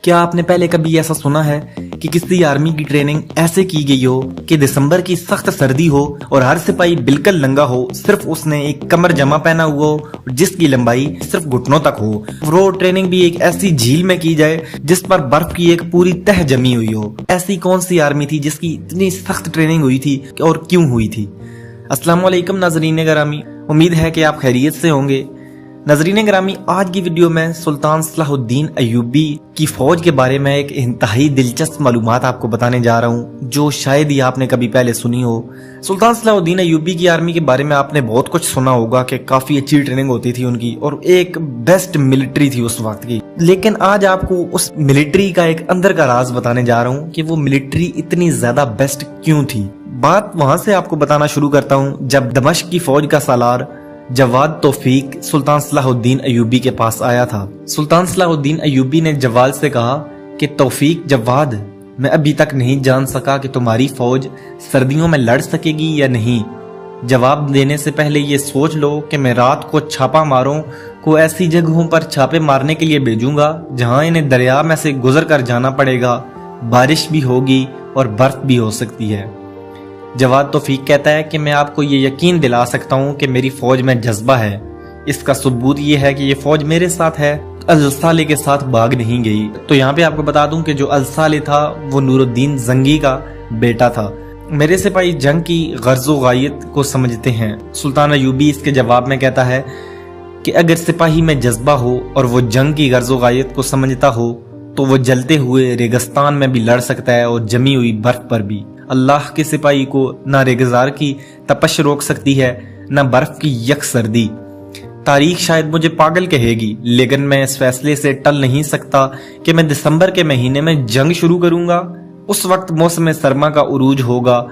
کیا آپ نے پہلے کبھی ایسا سنا ہے کہ کسی آرمی کی ٹریننگ ایسے کی گئی ہو کہ دسمبر کی سخت سردی ہو اور ہر سپاہی بالکل ننگا ہو، صرف اس نے ایک کمر جمع پہنا ہوا ہو جس کی لمبائی صرف گھٹنوں تک ہو، وہ ٹریننگ بھی ایک ایسی جھیل میں کی جائے جس پر برف کی ایک پوری تہ جمی ہوئی ہو؟ ایسی کون سی آرمی تھی جس کی اتنی سخت ٹریننگ ہوئی تھی اور کیوں ہوئی تھی؟ السلام علیکم ناظرین گرامی، امید ہے کہ آپ خیریت سے ہوں گے۔ ناظرین گرامی، آج کی ویڈیو میں سلطان صلاح الدین ایوبی کی فوج کے بارے میں ایک انتہائی دلچسپ معلومات آپ کو بتانے جا رہا ہوں جو شاید ہی آپ نے کبھی پہلے سنی ہو۔ سلطان صلاح الدین ایوبی کی آرمی کے بارے میں آپ نے بہت کچھ سنا ہوگا کہ کافی اچھی ٹریننگ ہوتی تھی ان کی اور ایک بیسٹ ملٹری تھی اس وقت کی، لیکن آج آپ کو اس ملٹری کا ایک اندر کا راز بتانے جا رہا ہوں کہ وہ ملٹری اتنی زیادہ بیسٹ کیوں تھی۔ بات وہاں سے آپ کو بتانا شروع کرتا ہوں جب دمشق کی فوج کا سالار جواد توفیق سلطان صلاح الدین ایوبی کے پاس آیا تھا۔ سلطان صلاح الدین ایوبی نے جواد سے کہا کہ توفیق جواد، میں ابھی تک نہیں جان سکا کہ تمہاری فوج سردیوں میں لڑ سکے گی یا نہیں۔ جواب دینے سے پہلے یہ سوچ لو کہ میں رات کو چھاپا ماروں کو ایسی جگہوں پر چھاپے مارنے کے لیے بھیجوں گا جہاں انہیں دریا میں سے گزر کر جانا پڑے گا، بارش بھی ہوگی اور برف بھی ہو سکتی ہے۔ جواد توفیق کہتا ہے کہ میں آپ کو یہ یقین دلا سکتا ہوں کہ میری فوج میں جذبہ ہے، اس کا ثبوت یہ ہے کہ یہ فوج میرے ساتھ ہے، الصالح کے ساتھ بھاگ نہیں گئی۔ تو یہاں پہ آپ کو بتا دوں کہ جو الصالح تھا وہ نور الدین زنگی کا بیٹا تھا۔ میرے سپاہی جنگ کی غرض و غایت کو سمجھتے ہیں۔ سلطان ایوبی اس کے جواب میں کہتا ہے کہ اگر سپاہی میں جذبہ ہو اور وہ جنگ کی غرض و غایت کو سمجھتا ہو تو وہ جلتے ہوئے ریگستان میں بھی لڑ سکتا ہے اور جمی ہوئی برف پر بھی۔ اللہ کے سپاہی کو نہ ریگزار کی تپش روک سکتی ہے نہ برف کی یک سردی۔ تاریخ شاید مجھے پاگل کہے گی، لیکن میں اس فیصلے سے ٹل نہیں سکتا کہ میں دسمبر کے مہینے میں جنگ شروع کروں گا۔ اس وقت موسم سرما کا عروج ہوگا،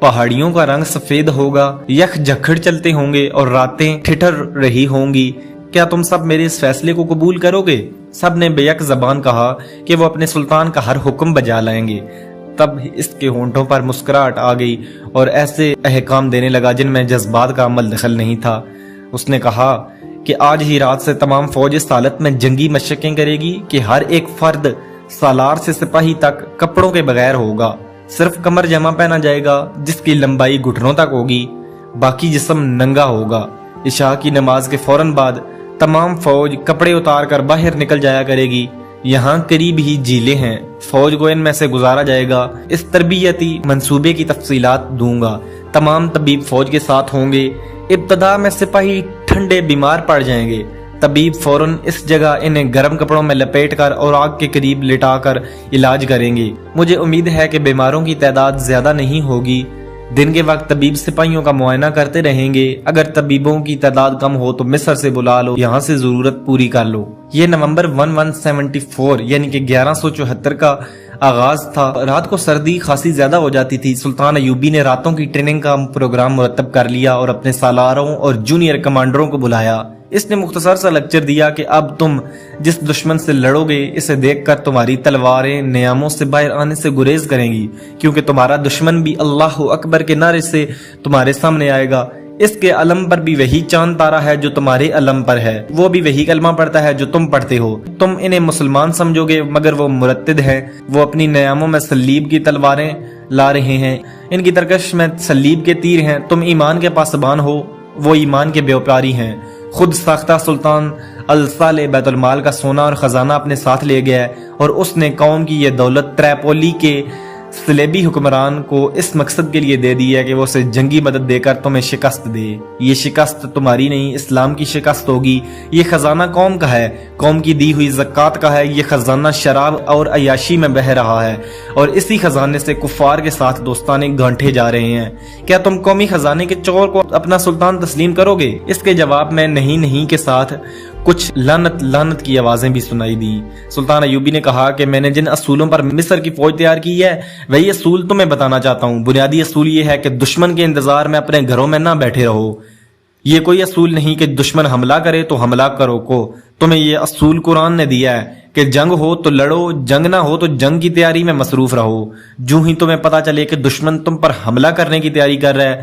پہاڑیوں کا رنگ سفید ہوگا، یک جھکڑ چلتے ہوں گے اور راتیں ٹھٹر رہی ہوں گی۔ کیا تم سب میرے اس فیصلے کو قبول کرو گے؟ سب نے بے یک زبان کہا کہ وہ اپنے سلطان کا ہر حکم بجا لائیں گے۔ تب اس کے ہونٹوں پر مسکراہٹ آ گئی اور ایسے احکام دینے لگا جن میں جذبات کا عمل دخل نہیں تھا۔ اس نے کہا کہ آج ہی رات سے تمام فوج اس حالت میں جنگی مشقیں کرے گی کہ ہر ایک فرد سالار سے سپاہی تک کپڑوں کے بغیر ہوگا، صرف کمر جمع پہنا جائے گا جس کی لمبائی گھٹنوں تک ہوگی، باقی جسم ننگا ہوگا۔ عشاء کی نماز کے فوراً بعد تمام فوج کپڑے اتار کر باہر نکل جایا کرے گی۔ یہاں قریب ہی جھیلیں ہیں، فوج کو ان میں سے گزارا جائے گا۔ اس تربیتی منصوبے کی تفصیلات دوں گا۔ تمام طبیب فوج کے ساتھ ہوں گے۔ ابتدا میں سپاہی ٹھنڈے بیمار پڑ جائیں گے، طبیب فوراً اس جگہ انہیں گرم کپڑوں میں لپیٹ کر اور آگ کے قریب لٹا کر علاج کریں گے۔ مجھے امید ہے کہ بیماروں کی تعداد زیادہ نہیں ہوگی۔ دن کے وقت طبیب سپاہیوں کا معائنہ کرتے رہیں گے۔ اگر طبیبوں کی تعداد کم ہو تو مصر سے بلا لو، یہاں سے ضرورت پوری کر لو۔ یہ نومبر 1174 یعنی کہ 1174 کا آغاز تھا۔ رات کو سردی خاصی زیادہ ہو جاتی تھی۔ سلطان ایوبی نے راتوں کی ٹریننگ کا پروگرام مرتب کر لیا اور اپنے سالاروں اور جونیئر کمانڈروں کو بلایا۔ اس نے مختصر سا لیکچر دیا کہ اب تم جس دشمن سے لڑو گے اسے دیکھ کر تمہاری تلواریں نیاموں سے باہر آنے سے گریز کریں گی، کیونکہ تمہارا دشمن بھی اللہ اکبر کے نعرے سے تمہارے سامنے آئے گا۔ اس کے علم پر بھی وہی چاند تارا ہے جو تمہارے علم پر ہے، وہ بھی وہی کلمہ پڑھتا ہے جو تم پڑھتے ہو۔ تم انہیں مسلمان سمجھو گے مگر وہ مرتد ہیں، وہ اپنی نیاموں میں سلیب کی تلواریں لا رہے ہیں، ان کی ترکش میں سلیب کے تیر ہیں۔ تم ایمان کے پاسبان ہو، وہ ایمان کے بیوپاری ہیں۔ خود ساختہ سلطان الصالح بیت المال کا سونا اور خزانہ اپنے ساتھ لے گیا اور اس نے قوم کی یہ دولت تریپولی کے صلیبی حکمران کو اس مقصد کے لیے دے دی ہے کہ وہ اسے جنگی مدد دے کر تمہیں شکست دے۔ یہ شکست تمہاری نہیں، اسلام کی شکست ہوگی۔ یہ خزانہ قوم کا ہے، قوم کی دی ہوئی زکوٰۃ کا ہے۔ یہ خزانہ شراب اور عیاشی میں بہہ رہا ہے اور اسی خزانے سے کفار کے ساتھ دوستانے گانٹھے جا رہے ہیں۔ کیا تم قومی خزانے کے چور کو اپنا سلطان تسلیم کرو گے؟ اس کے جواب میں نہیں کے ساتھ کچھ لعنت کی آوازیں بھی سنائی دی۔ سلطان ایوبی نے کہا کہ میں نے جن اصولوں پر مصر کی فوج تیار کی ہے وہی اصول تمہیں بتانا چاہتا ہوں۔ بنیادی اصول یہ ہے کہ دشمن کے انتظار میں اپنے گھروں میں نہ بیٹھے رہو۔ یہ کوئی اصول نہیں کہ دشمن حملہ کرے تو حملہ کرو کو، تمہیں یہ اصول قرآن نے دیا ہے کہ جنگ ہو تو لڑو، جنگ نہ ہو تو جنگ کی تیاری میں مصروف رہو۔ جو ہی تمہیں پتا چلے کہ دشمن تم پر حملہ کرنے کی تیاری کر رہا ہے